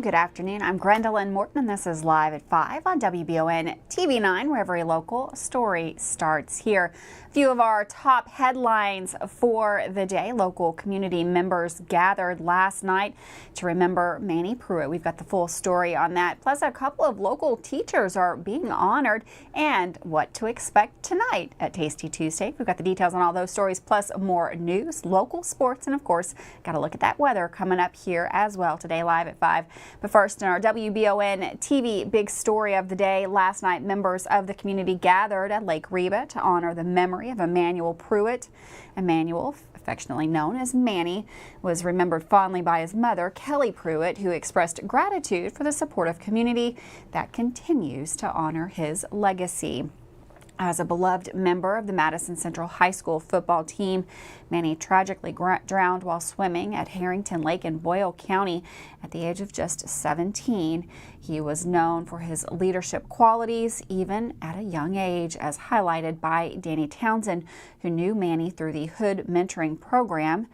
Good afternoon. I'm Gwendolyn Morton, and this is Live at 5 on WBON TV 9, where every local story starts here. A few of our top headlines for the day. Local community members gathered last night to remember Manny Pruitt. We've got the full story on that. Plus, a couple of local teachers are being honored and what to expect tonight at Tasty Tuesday. We've got the details on all those stories, plus more news, local sports, and of course, got to look at that weather coming up here as well today, live at 5. But first, in our WBON TV big story of the day, last night members of the community gathered at Lake Reba to honor the memory of Emmanuel Pruitt. Emmanuel, affectionately known as Manny, was remembered fondly by his mother, Kelly Pruitt, who expressed gratitude for the supportive community that continues to honor his legacy. As a beloved member of the Madison Central High School football team, Manny tragically drowned while swimming at Harrington Lake in Boyle County at the age of just 17. He was known for his leadership qualities, even at a young age, as highlighted by Danny Townsend, who knew Manny through the Hood Mentoring Program.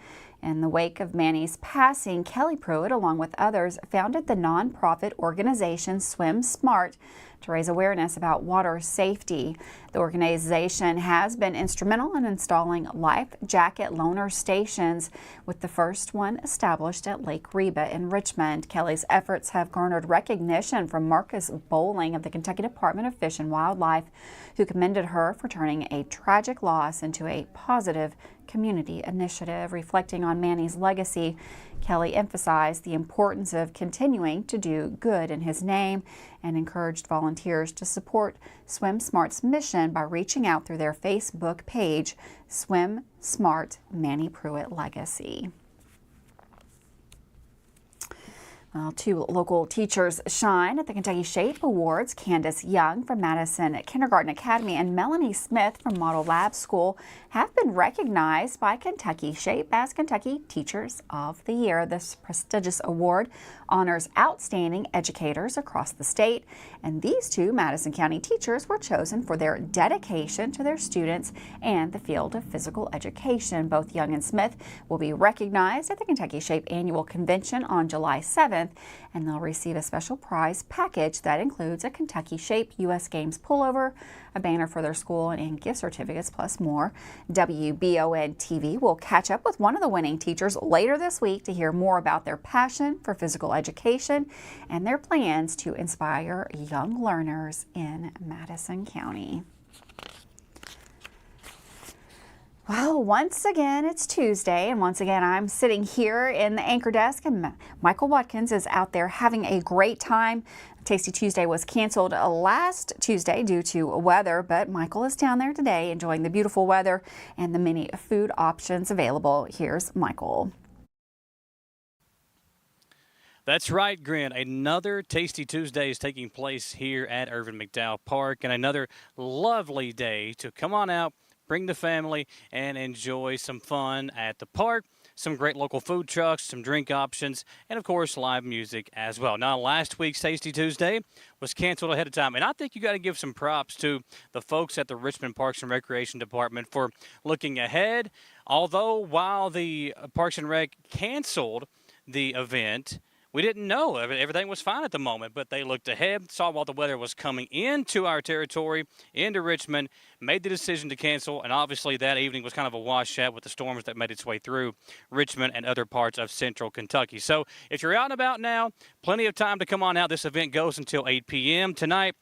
In the wake of Manny's passing, Kelly Pruitt, along with others, founded the nonprofit organization Swim Smart to raise awareness about water safety. The organization has been instrumental in installing life jacket loaner stations, with the first one established at Lake Reba in Richmond. Kelly's efforts have garnered recognition from Marcus Bowling of the Kentucky Department of Fish and Wildlife, who commended her for turning a tragic loss into a positive community initiative. Reflecting on Manny's legacy, Kelly emphasized the importance of continuing to do good in his name and encouraged volunteers to support Swim Smart's mission by reaching out through their Facebook page, Swim Smart Manny Pruitt Legacy. Well, two local teachers shine at the Kentucky Shape Awards. Candace Young from Madison Kindergarten Academy and Melanie Smith from Model Lab School have been recognized by Kentucky Shape as Kentucky Teachers of the Year. This prestigious award honors outstanding educators across the state, and these two Madison County teachers were chosen for their dedication to their students and the field of physical education. Both Young and Smith will be recognized at the Kentucky Shape Annual Convention on July 7th, and they'll receive a special prize package that includes a Kentucky Shape U.S. Games pullover, a banner for their school, and gift certificates, plus more. WBON TV will catch up with one of the winning teachers later this week to hear more about their passion for physical education and their plans to inspire young learners in Madison County. Well, once again, it's Tuesday, and once again, I'm sitting here in the anchor desk, and Michael Watkins is out there having a great time. Tasty Tuesday was canceled last Tuesday due to weather, but Michael is down there today enjoying the beautiful weather and the many food options available. Here's Michael. That's right, Grin. Another Tasty Tuesday is taking place here at Irvin McDowell Park, and another lovely day to come on out, bring the family, and enjoy some fun at the park. Some great local food trucks, some drink options, and of course live music as well. Now, last week's Tasty Tuesday was canceled ahead of time, and I think you got to give some props to the folks at the Richmond Parks and Recreation Department for looking ahead. Although while the Parks and Rec canceled the event, we didn't know. Everything was fine at the moment, but they looked ahead, saw while the weather was coming into our territory, into Richmond, made the decision to cancel, and obviously that evening was kind of a washout with the storms that made its way through Richmond and other parts of central Kentucky. So if you're out and about now, plenty of time to come on out. This event goes until 8 p.m. tonight.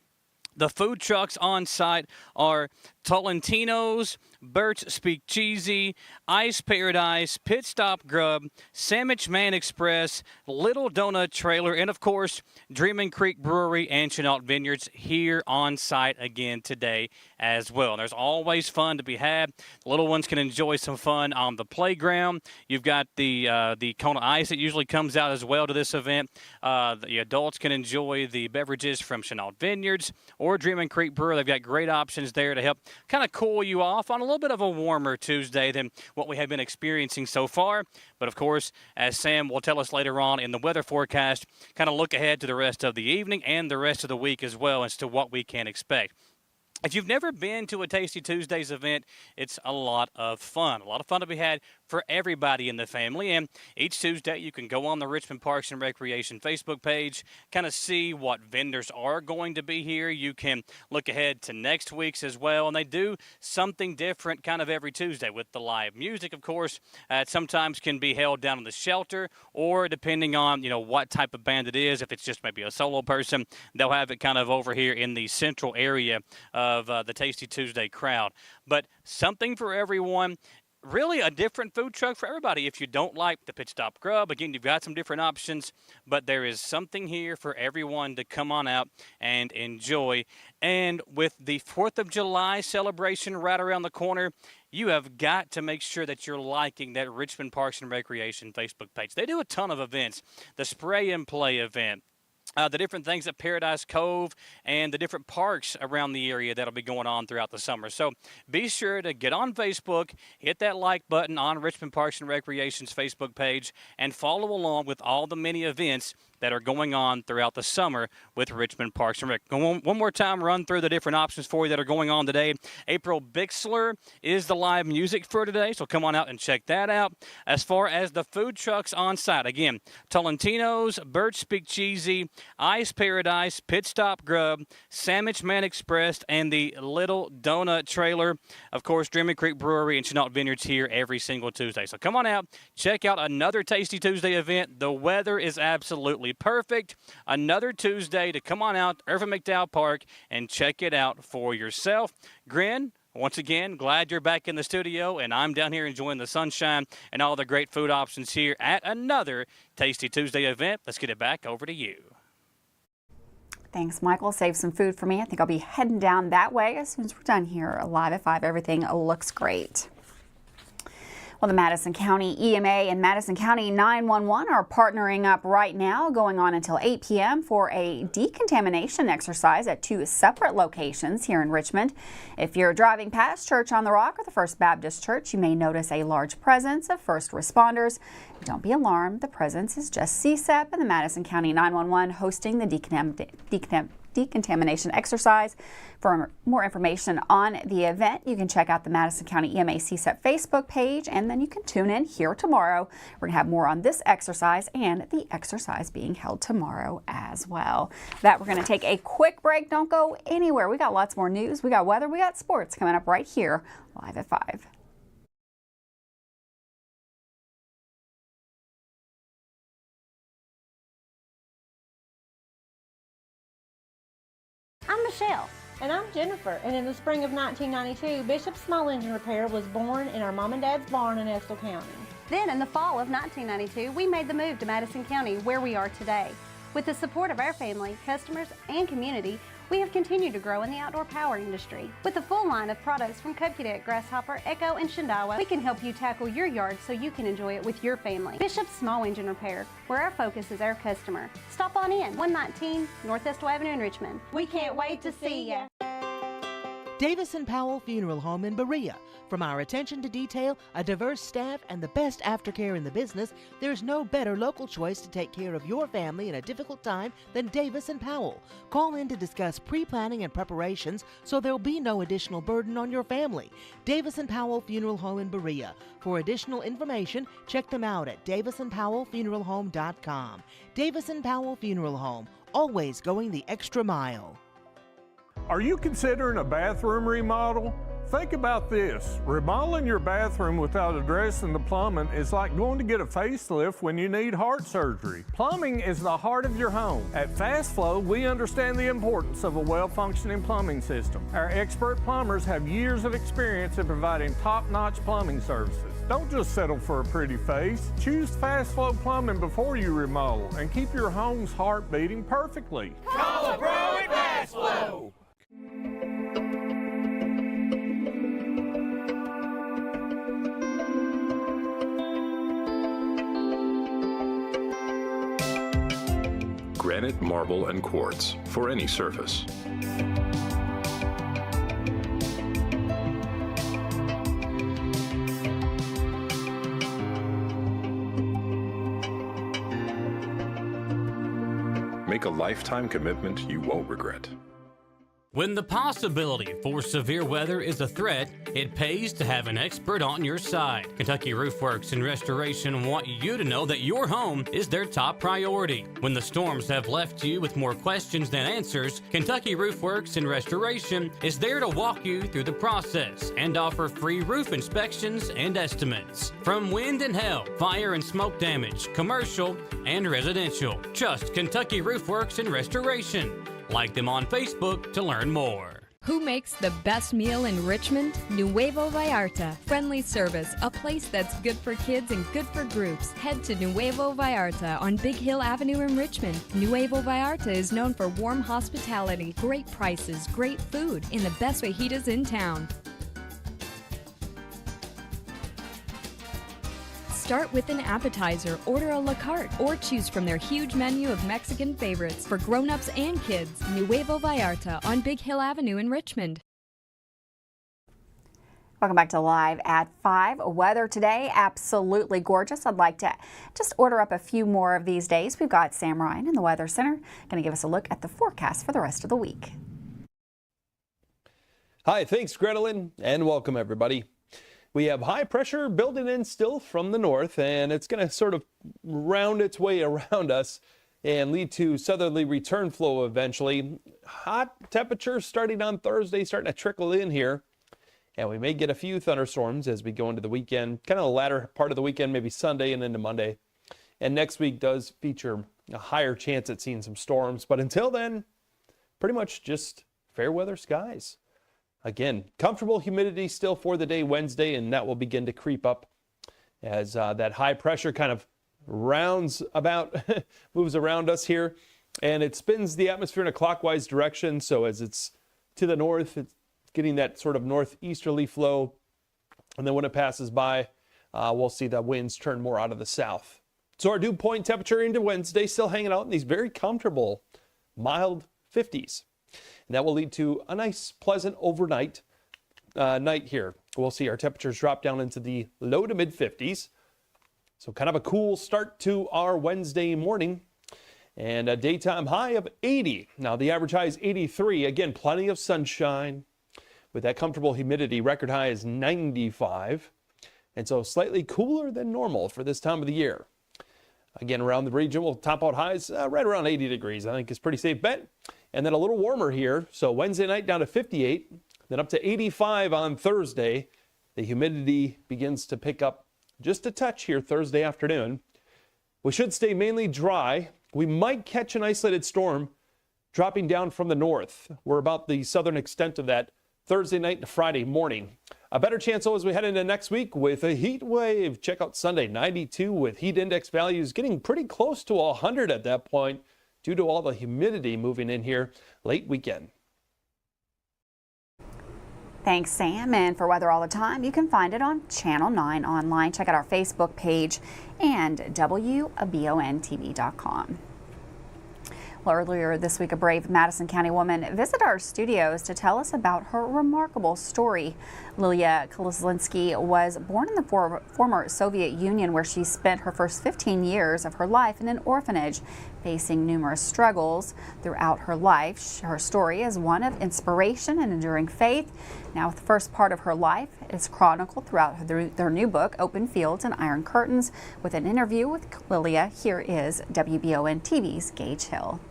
The food trucks on site are Tolentino's, Bert's Speak Cheesy, Ice Paradise, Pit Stop Grub, Sandwich Man Express, Little Donut Trailer, and of course, Dreaming Creek Brewery and Chenault Vineyards here on site again today as well. And there's always fun to be had. The little ones can enjoy some fun on the playground. You've got the Kona Ice that usually comes out as well to this event. The adults can enjoy the beverages from Chenault Vineyards or Dreaming Creek Brewery. They've got great options there to help kind of cool you off on a little bit of a warmer Tuesday than what we have been experiencing so far. But of course, as Sam will tell us later on in the weather forecast, kind of look ahead to the rest of the evening and the rest of the week as well as to what we can expect. If you've never been to a Tasty Tuesdays event, it's a lot of fun. A lot of fun to be had. for everybody in the family. And each Tuesday, you can go on the Richmond Parks and Recreation Facebook page, kind of see what vendors are going to be here. You can look ahead to next week's as well. And they do something different kind of every Tuesday with the live music, of course. It sometimes can be held down in the shelter, or depending on, what type of band it is, if it's just maybe a solo person, they'll have it kind of over here in the central area of the Tasty Tuesday crowd. But something for everyone. Really a different food truck for everybody. If you don't like the Pit Stop Grub, again, you've got some different options, but there is something here for everyone to come on out and enjoy. And with the 4th of July celebration right around the corner, you have got to make sure that you're liking that Richmond Parks and Recreation Facebook page. They do a ton of events. The Spray and Play event, the different things at Paradise Cove, and the different parks around the area that'll be going on throughout the summer. So be sure to get on Facebook, hit that like button on Richmond Parks and Recreation's Facebook page, and follow along with all the many events that are going on throughout the summer with Richmond Parks and Rec. One more time, run through the different options for you that are going on today. April Bixler is the live music for today, so come on out and check that out. As far as the food trucks on site, again, Tolentino's, Birch Speak Cheesy, Ice Paradise, Pit Stop Grub, Sandwich Man Express, and the Little Donut Trailer. Of course, Dreamy Creek Brewery and Chenault Vineyards here every single Tuesday. So come on out, check out another Tasty Tuesday event. The weather is absolutely perfect. Another Tuesday to come on out, Irvin McDowell Park, and check it out for yourself. Grin, once again, glad you're back in the studio, and I'm down here enjoying the sunshine and all the great food options here at another Tasty Tuesday event. Let's get it back over to you. Thanks, Michael. Save some food for me. I think I'll be heading down that way as soon as we're done here live at 5. Everything looks great. Well, the Madison County EMA and Madison County 911 are partnering up right now, going on until 8 p.m. for a decontamination exercise at 2 separate locations here in Richmond. If you're driving past Church on the Rock or the First Baptist Church, you may notice a large presence of first responders. Don't be alarmed. The presence is just CSEP and the Madison County 911 hosting the decontamination exercise. For more information on the event, you can check out the Madison County EMA CSEP Facebook page, and then you can tune in here tomorrow. We're going to have more on this exercise and the exercise being held tomorrow as well. That we're going to take a quick break. Don't go anywhere. We got lots more news. We got weather. We got sports coming up right here live at 5. I'm Michelle. And I'm Jennifer. And in the spring of 1992, Bishop's Small Engine Repair was born in our mom and dad's barn in Estill County. Then in the fall of 1992, we made the move to Madison County, where we are today. With the support of our family, customers, and community, we have continued to grow in the outdoor power industry. With a full line of products from Cub Cadet, Grasshopper, Echo, and Shindawa, we can help you tackle your yard so you can enjoy it with your family. Bishop's Small Engine Repair, where our focus is our customer. Stop on in, 119 North Estill Avenue in Richmond. We can't wait to see ya. Davis & Powell Funeral Home in Berea. From our attention to detail, a diverse staff, and the best aftercare in the business, there's no better local choice to take care of your family in a difficult time than Davis & Powell. Call in to discuss pre-planning and preparations so there'll be no additional burden on your family. Davis & Powell Funeral Home in Berea. For additional information, check them out at davisandpowellfuneralhome.com. Davis & Powell Funeral Home, always going the extra mile. Are you considering a bathroom remodel? Think about this. Remodeling your bathroom without addressing the plumbing is like going to get a facelift when you need heart surgery. Plumbing is the heart of your home. At Fast Flow, we understand the importance of a well-functioning plumbing system. Our expert plumbers have years of experience in providing top-notch plumbing services. Don't just settle for a pretty face. Choose Fast Flow Plumbing before you remodel and keep your home's heart beating perfectly. Call a pro at Fast Flow! Granite, marble, and quartz for any surface. Make a lifetime commitment you won't regret. When the possibility for severe weather is a threat, it pays to have an expert on your side. Kentucky Roof Works and Restoration want you to know that your home is their top priority. When the storms have left you with more questions than answers, Kentucky Roof Works and Restoration is there to walk you through the process and offer free roof inspections and estimates. From wind and hail, fire and smoke damage, commercial and residential. Trust Kentucky Roof Works and Restoration. Like them on Facebook to learn more. Who makes the best meal in Richmond? Nuevo Vallarta. Friendly service, a place that's good for kids and good for groups. Head to Nuevo Vallarta on Big Hill Avenue in Richmond. Nuevo Vallarta is known for warm hospitality, great prices, great food, and the best fajitas in town. Start with an appetizer, order a la carte, or choose from their huge menu of Mexican favorites for grown-ups and kids. Nuevo Vallarta on Big Hill Avenue in Richmond. Welcome back to Live at 5. Weather today, absolutely gorgeous. I'd like to just order up a few more of these days. We've got Sam Ryan in the Weather Center going to give us a look at the forecast for the rest of the week. Hi, thanks, Gretelyn, and welcome, everybody. We have high pressure building in still from the north, and it's going to sort of round its way around us and lead to southerly return flow eventually. Hot temperatures starting on Thursday, starting to trickle in here. And we may get a few thunderstorms as we go into the weekend, kind of the latter part of the weekend, maybe Sunday and into Monday. And next week does feature a higher chance at seeing some storms. But until then, pretty much just fair weather skies. Again, comfortable humidity still for the day Wednesday, and that will begin to creep up as that high pressure kind of moves around us here, and it spins the atmosphere in a clockwise direction. So as it's to the north, it's getting that sort of northeasterly flow, and then when it passes by, we'll see the winds turn more out of the south. So our dew point temperature into Wednesday still hanging out in these very comfortable, mild 50s. And that will lead to a nice, pleasant overnight night here. We'll see our temperatures drop down into the low to mid 50s. So kind of a cool start to our Wednesday morning. And a daytime high of 80. Now the average high is 83. Again, plenty of sunshine with that comfortable humidity. Record high is 95. And so slightly cooler than normal for this time of the year. Again, around the region, we'll top out highs right around 80 degrees. I think it's a pretty safe bet. And then a little warmer here. So Wednesday night down to 58, then up to 85 on Thursday. The humidity begins to pick up just a touch here Thursday afternoon. We should stay mainly dry. We might catch an isolated storm dropping down from the north. We're about the southern extent of that Thursday night to Friday morning. A better chance though as we head into next week with a heat wave. Check out Sunday, 92 with heat index values getting pretty close to 100 at that point, due to all the humidity moving in here late weekend. Thanks, Sam. And for weather all the time, you can find it on Channel 9 online. Check out our Facebook page and WBONTV.com. Well, earlier this week, a brave Madison County woman visited our studios to tell us about her remarkable story. Lilia Klizlinski was born in the former Soviet Union, where she spent her first 15 years of her life in an orphanage, facing numerous struggles throughout her life. Her story is one of inspiration and enduring faith. Now, the first part of her life is chronicled throughout their new book, Open Fields and Iron Curtains. With an interview with Lilia, here is WBON TV's Gage Hill.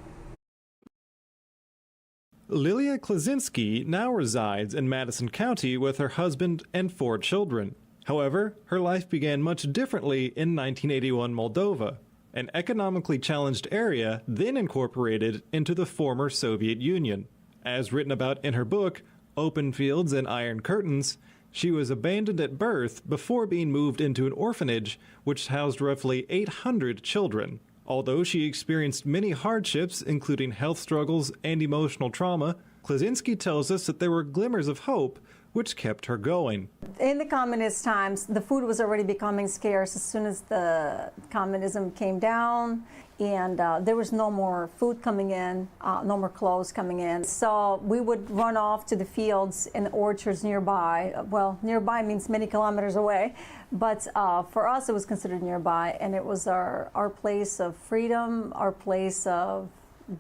Lilia Klizlinski now resides in Madison County with her husband and 4 children. However, her life began much differently in 1981 Moldova, an economically challenged area then incorporated into the former Soviet Union. As written about in her book, Open Fields and Iron Curtains, she was abandoned at birth before being moved into an orphanage which housed roughly 800 children. Although she experienced many hardships, including health struggles and emotional trauma, Klizlinski tells us that there were glimmers of hope which kept her going. In the communist times, the food was already becoming scarce as soon as the communism came down, and there was no more food coming in, no more clothes coming in. So we would run off to the fields and orchards nearby. Well, nearby means many kilometers away, but for us it was considered nearby, and it was our place of freedom, our place of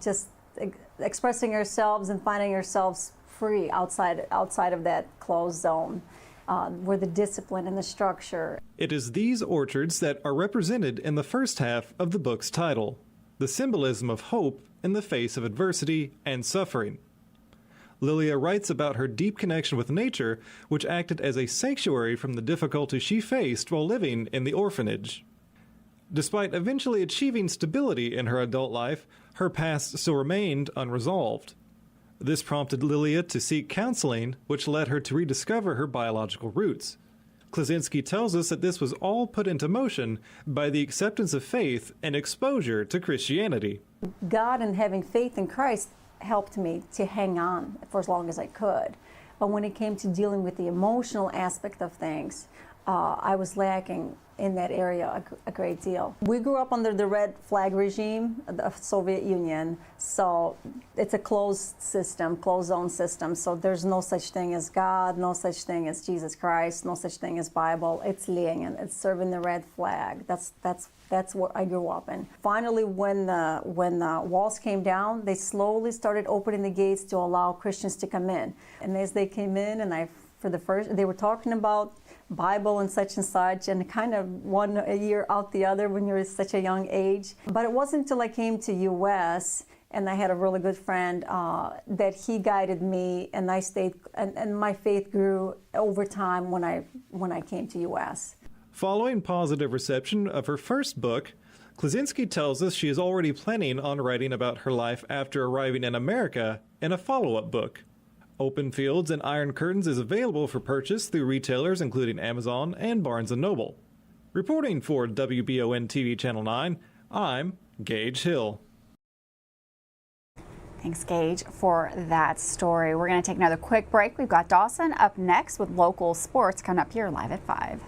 just expressing ourselves and finding ourselves free outside of that closed zone, where the discipline and the structure. It is these orchards that are represented in the first half of the book's title, the symbolism of hope in the face of adversity and suffering. Lilia writes about her deep connection with nature, which acted as a sanctuary from the difficulties she faced while living in the orphanage. Despite eventually achieving stability in her adult life, her past still remained unresolved. This prompted Lilia to seek counseling, which led her to rediscover her biological roots. Klaczynski tells us that this was all put into motion by the acceptance of faith and exposure to Christianity. God and having faith in Christ helped me to hang on for as long as I could. But when it came to dealing with the emotional aspect of things, I was lacking in that area a great deal. We grew up under the red flag regime of the Soviet Union, so it's a closed system, closed zone system, so there's no such thing as God, no such thing as Jesus Christ, no such thing as Bible. It's Lenin, it's serving the red flag. That's what I grew up in. Finally, when the walls came down, they slowly started opening the gates to allow Christians to come in. And as they came in, and they were talking about Bible and such, and kind of one a year out the other when you're at such a young age. But it wasn't until I came to U.S. and I had a really good friend that he guided me, and I stayed, and my faith grew over time when I came to U.S. Following positive reception of her first book, Klaczynski tells us she is already planning on writing about her life after arriving in America in a follow-up book. Open Fields and Iron Curtains is available for purchase through retailers including Amazon and Barnes & Noble. Reporting for WBON TV Channel 9, I'm Gage Hill. Thanks, Gage, for that story. We're going to take another quick break. We've got Dawson up next with local sports coming up here live at 5.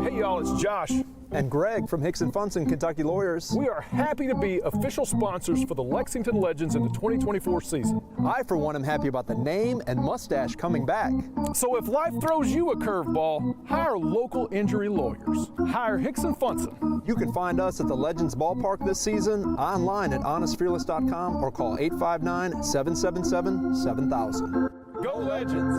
Hey y'all, it's Josh and Greg from Hicks & Funson, Kentucky Lawyers. We are happy to be official sponsors for the Lexington Legends in the 2024 season. I, for one, am happy about the name and mustache coming back. So if life throws you a curveball, hire local injury lawyers. Hire Hicks & Funson. You can find us at the Legends Ballpark this season, online at honestfearless.com, or call 859-777-7000. Go Legends!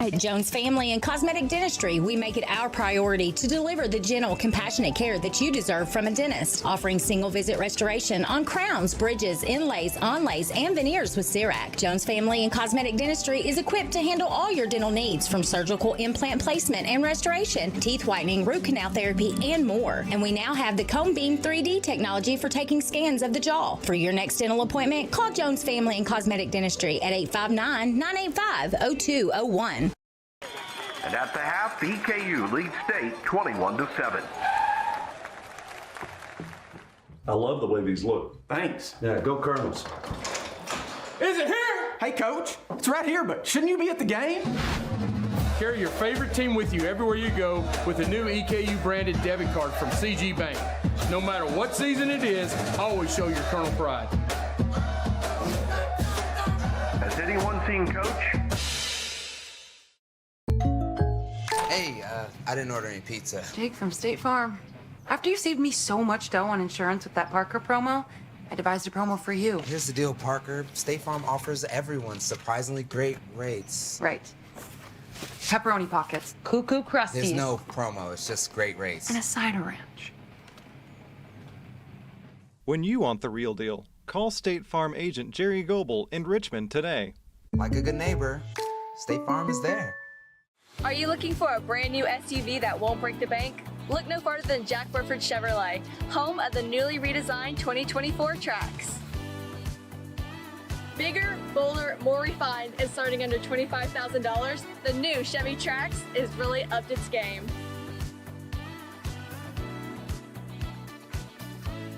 At Jones Family and Cosmetic Dentistry, we make it our priority to deliver the gentle, compassionate care that you deserve from a dentist. Offering single-visit restoration on crowns, bridges, inlays, onlays, and veneers with CERAC. Jones Family and Cosmetic Dentistry is equipped to handle all your dental needs, from surgical implant placement and restoration, teeth whitening, root canal therapy, and more. And we now have the Cone Beam 3D technology for taking scans of the jaw. For your next dental appointment, call Jones Family and Cosmetic Dentistry at 859-985-0201. And at the half, EKU leads state 21-7. I love the way these look. Thanks. Yeah, go Colonels. Is it here? Hey, Coach, it's right here, but shouldn't you be at the game? Carry your favorite team with you everywhere you go with a new EKU branded debit card from CG Bank. No matter what season it is, always show your Colonel pride. Has anyone seen Coach? Hey, I didn't order any pizza. Jake from State Farm. After you saved me so much dough on insurance with that Parker promo, I devised a promo for you. Here's the deal, Parker. State Farm offers everyone surprisingly great rates. Right. Pepperoni pockets, cuckoo crusties. There's no promo, it's just great rates. And a cider ranch. When you want the real deal, call State Farm agent Jerry Goebel in Richmond today. Like a good neighbor, State Farm is there. Are you looking for a brand new SUV that won't break the bank? Look no farther than Jack Burford Chevrolet, home of the newly redesigned 2024 Trax. Bigger, bolder, more refined, and starting under $25,000, the new Chevy Trax is really upped its game.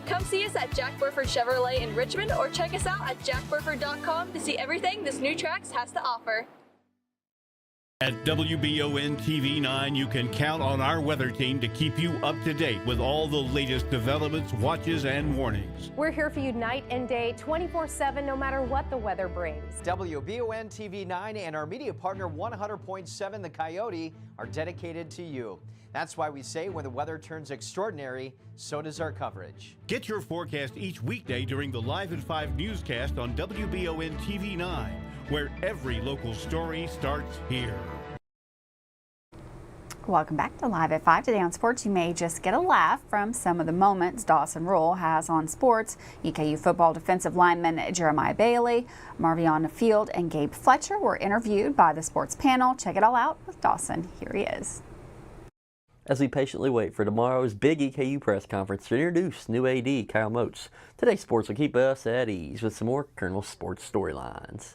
Come see us at Jack Burford Chevrolet in Richmond, or check us out at jackburford.com to see everything this new Trax has to offer. At WBON TV 9, you can count on our weather team to keep you up to date with all the latest developments, watches, and warnings. We're here for you night and day, 24/7, no matter what the weather brings. WBON TV 9 and our media partner 100.7 The Coyote are dedicated to you. That's why we say when the weather turns extraordinary, so does our coverage. Get your forecast each weekday during the Live at 5 newscast on WBON TV 9, where every local story starts here. Welcome back to Live at 5. Today on sports, you may just get a laugh from some of the moments Dawson Rule has on sports. EKU football defensive lineman Jeremiah Bailey, Marvion Field, and Gabe Fletcher were interviewed by the sports panel. Check it all out with Dawson. Here he is. As we patiently wait for tomorrow's big EKU press conference to introduce new AD Kyle Moats, today's sports will keep us at ease with some more Colonel sports storylines.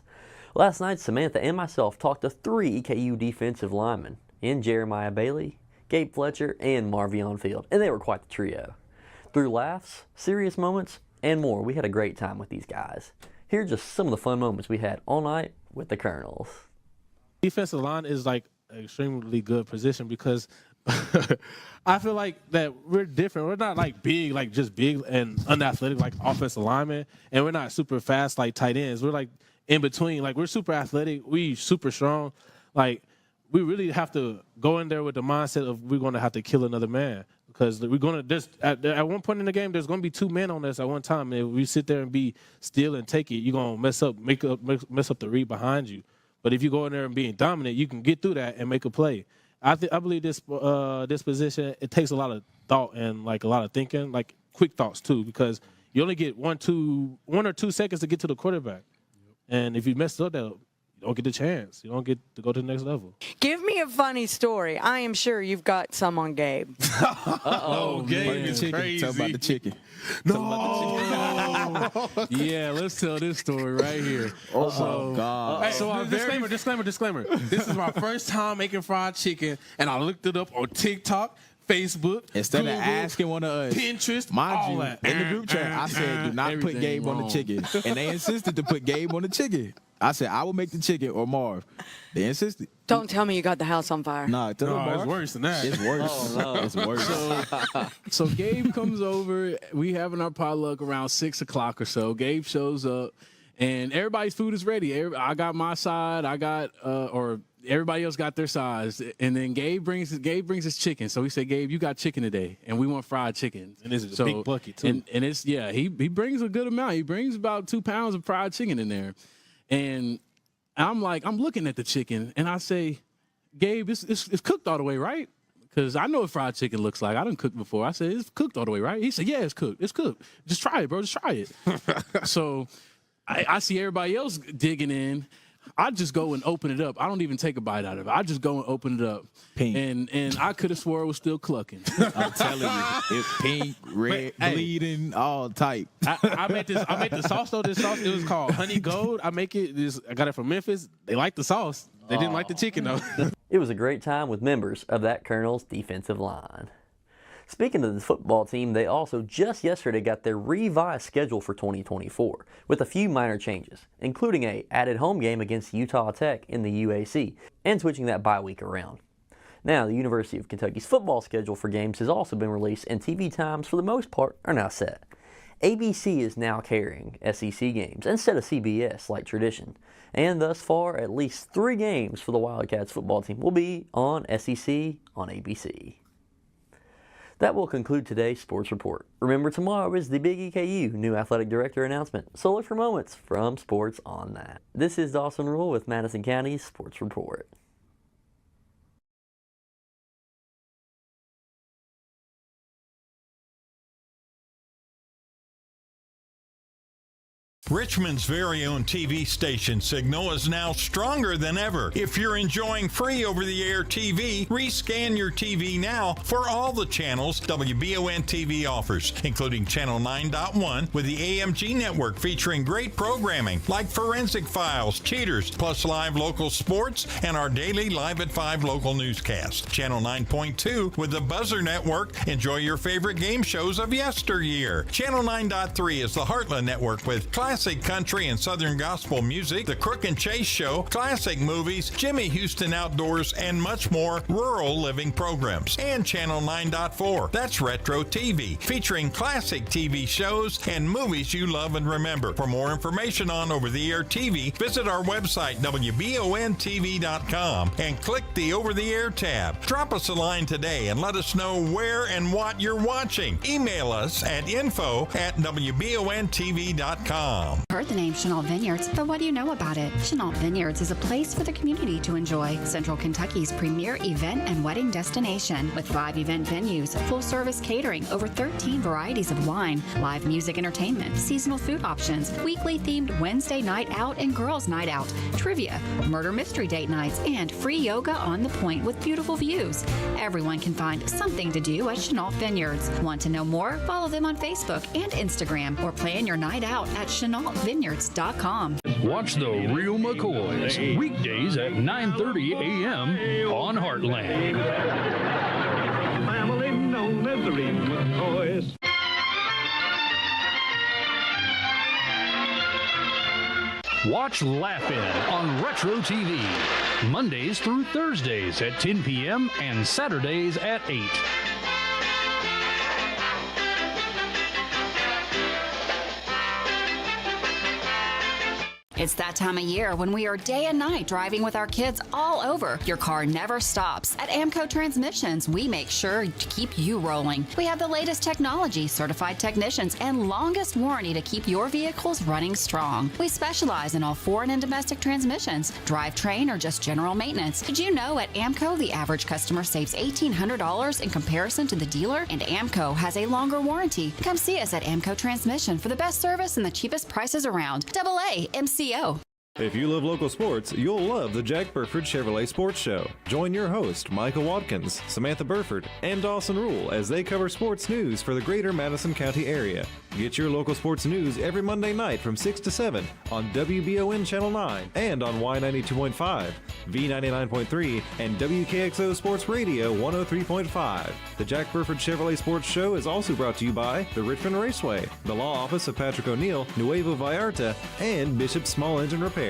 Last night, Samantha and myself talked to 3 EKU defensive linemen in Jeremiah Bailey, Gabe Fletcher, and Marvion Field, and they were quite the trio. Through laughs, serious moments, and more, we had a great time with these guys. Here are just some of the fun moments we had all night with the Colonels. Defensive line is like an extremely good position because I feel like that we're different. We're not like big, like just big and unathletic like offensive linemen, and we're not super fast like tight ends. We're like in between. Like we're super athletic, we super strong. Like we really have to go in there with the mindset of we're going to have to kill another man because we're going to just at one point in the game there's going to be 2 men on us at one time. And if we sit there and be still and take it, you're going to mess up the read behind you. But if you go in there and being dominant, you can get through that and make a play. I believe this position, it takes a lot of thought and like a lot of thinking, like quick thoughts too, because you only get 1 or 2 seconds to get to the quarterback. And if you mess up, that you don't get the chance. You don't get to go to the next level. Give me a funny story. I am sure you've got some on Gabe. Uh-oh, Gabe is crazy. Tell about the chicken. No. Yeah, let's tell this story right here. God. Hey, so disclaimer. This is my first time making fried chicken, and I looked it up on TikTok, Facebook, Instead Google, of asking one of us, Pinterest, mind all you, that. in the group chat, I said, do not put Gabe on the chicken. And they insisted to put Gabe on the chicken. I said, I will make the chicken or Marv. They insisted. Don't tell me you got the house on fire. Nah, tell them, it's Marv. worse than that. It's worse. Oh, no. It's worse. So Gabe comes over. We having our potluck around 6 o'clock or so. Gabe shows up, and everybody's food is ready. I got my side. Or everybody else got their sides. And then Gabe brings his chicken. So he said, Gabe, you got chicken today, and we want fried chicken. And this is a big bucket too. And it's he brings a good amount. He brings about 2 pounds of fried chicken in there, and I'm looking at the chicken, and I say, Gabe, it's cooked all the way, right? Because I know what fried chicken looks like. I done cooked before. I said, it's cooked all the way, right? He said, yeah, it's cooked. It's cooked. Just try it, bro. Just try it. So I see everybody else digging in. I just go and open it up. I don't even take a bite out of it. I just go and open it up. Pink. And I could have swore it was still clucking. I'm telling you. It's pink, red, bleeding, all type. I made the sauce though. This sauce, it was called Honey Gold. I got it from Memphis. They like the sauce. They didn't like the chicken though. It was a great time with members of that Colonel's defensive line. Speaking of the football team, they also just yesterday got their revised schedule for 2024 with a few minor changes, including a added home game against Utah Tech in the UAC and switching that bye week around. Now, the University of Kentucky's football schedule for games has also been released, and TV times for the most part are now set. ABC is now carrying SEC games instead of CBS like tradition, and thus far at least 3 games for the Wildcats football team will be on SEC on ABC. That will conclude today's Sports Report. Remember, tomorrow is the big EKU new athletic director announcement, so look for moments from sports on that. This is Dawson Rule with Madison County's Sports Report. Richmond's very own TV station signal is now stronger than ever. If you're enjoying free over-the-air TV, rescan your TV now for all the channels WBON TV offers, including Channel 9.1 with the AMG network featuring great programming like Forensic Files, Cheaters, plus live local sports and our daily Live at 5 local newscast. Channel 9.2 with the Buzzer Network. Enjoy your favorite game shows of yesteryear. Channel 9.3 is the Heartland Network with classic classic country and southern gospel music, the Crook and Chase Show, classic movies, Jimmy Houston Outdoors, and much more rural living programs. And Channel 9.4. That's Retro TV, featuring classic TV shows and movies you love and remember. For more information on over-the-air TV, visit our website, WBONTV.com, and click the Over-the-Air tab. Drop us a line today and let us know where and what you're watching. Email us at info@WBONTV.com. Heard the name Chenault Vineyards, but what do you know about it? Chenault Vineyards is a place for the community to enjoy. Central Kentucky's premier event and wedding destination with 5 event venues, full-service catering, over 13 varieties of wine, live music entertainment, seasonal food options, weekly themed Wednesday night out and girls night out, trivia, murder mystery date nights, and free yoga on the point with beautiful views. Everyone can find something to do at Chenault Vineyards. Want to know more? Follow them on Facebook and Instagram or plan your night out at ChenaultVineyards.com. Watch the Real McCoys weekdays at 9:30 a.m. on Heartland. Family known as the Real McCoys. Watch Laugh-In on Retro TV, Mondays through Thursdays at 10 p.m. and Saturdays at 8. It's that time of year when we are day and night driving with our kids all over. Your car never stops. At AMCO Transmissions, we make sure to keep you rolling. We have the latest technology, certified technicians, and longest warranty to keep your vehicles running strong. We specialize in all foreign and domestic transmissions, drivetrain, or just general maintenance. Did you know at AMCO the average customer saves $1,800 in comparison to the dealer? And AMCO has a longer warranty. Come see us at AMCO Transmission for the best service and the cheapest prices around. AA MCO. If you love local sports, you'll love the Jack Burford Chevrolet Sports Show. Join your host, Michael Watkins, Samantha Burford, and Dawson Rule as they cover sports news for the greater Madison County area. Get your local sports news every Monday night from 6 to 7 on WBON Channel 9 and on Y92.5, V99.3, and WKXO Sports Radio 103.5. The Jack Burford Chevrolet Sports Show is also brought to you by the Richmond Raceway, the Law Office of Patrick O'Neill, Nuevo Vallarta, and Bishop Small Engine Repair.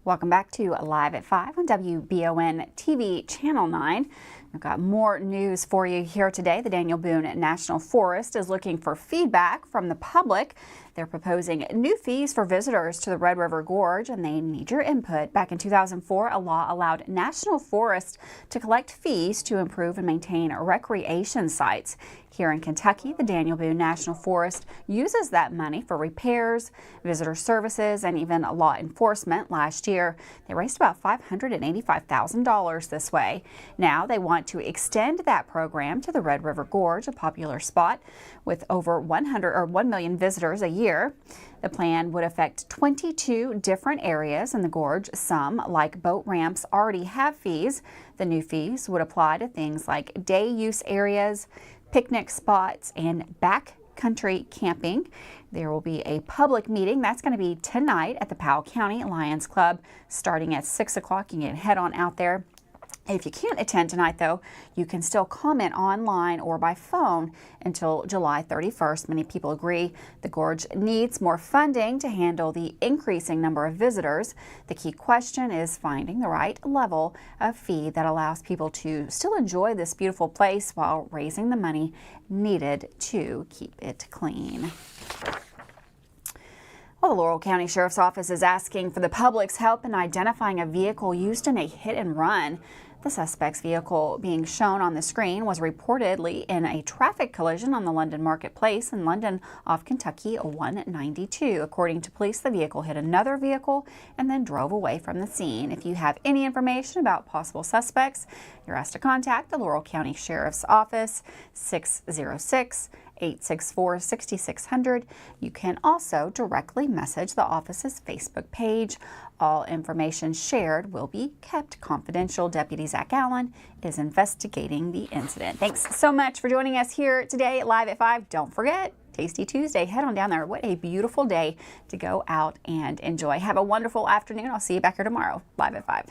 Welcome back to Live at 5 on WBON TV Channel 9. We've got more news for you here today. The Daniel Boone National Forest is looking for feedback from the public. They're proposing new fees for visitors to the Red River Gorge, and they need your input. Back in 2004, a law allowed National Forest to collect fees to improve and maintain recreation sites. Here in Kentucky, the Daniel Boone National Forest uses that money for repairs, visitor services, and even law enforcement. Last year, they raised about $585,000 this way. Now they want to extend that program to the Red River Gorge, a popular spot with over 1 million visitors a year. The plan would affect 22 different areas in the gorge. Some, like boat ramps, already have fees. The new fees would apply to things like day use areas, picnic spots, and backcountry camping. There will be a public meeting. That's going to be tonight at the Powell County Lions Club starting at 6 o'clock. You can head on out there. If you can't attend tonight, though, you can still comment online or by phone until July 31st. Many people agree the gorge needs more funding to handle the increasing number of visitors. The key question is finding the right level of fee that allows people to still enjoy this beautiful place while raising the money needed to keep it clean. Well, the Laurel County Sheriff's Office is asking for the public's help in identifying a vehicle used in a hit and run. The suspect's vehicle being shown on the screen was reportedly in a traffic collision on the London Marketplace in London off Kentucky 192. According to police, the vehicle hit another vehicle and then drove away from the scene. If you have any information about possible suspects, you're asked to contact the Laurel County Sheriff's Office, 606-864-6600. You can also directly message the office's Facebook page. All information shared will be kept confidential. Deputy Zach Allen is investigating the incident. Thanks so much for joining us here today at Live at 5. Don't forget, Tasty Tuesday. Head on down there. What a beautiful day to go out and enjoy. Have a wonderful afternoon. I'll see you back here tomorrow, Live at 5.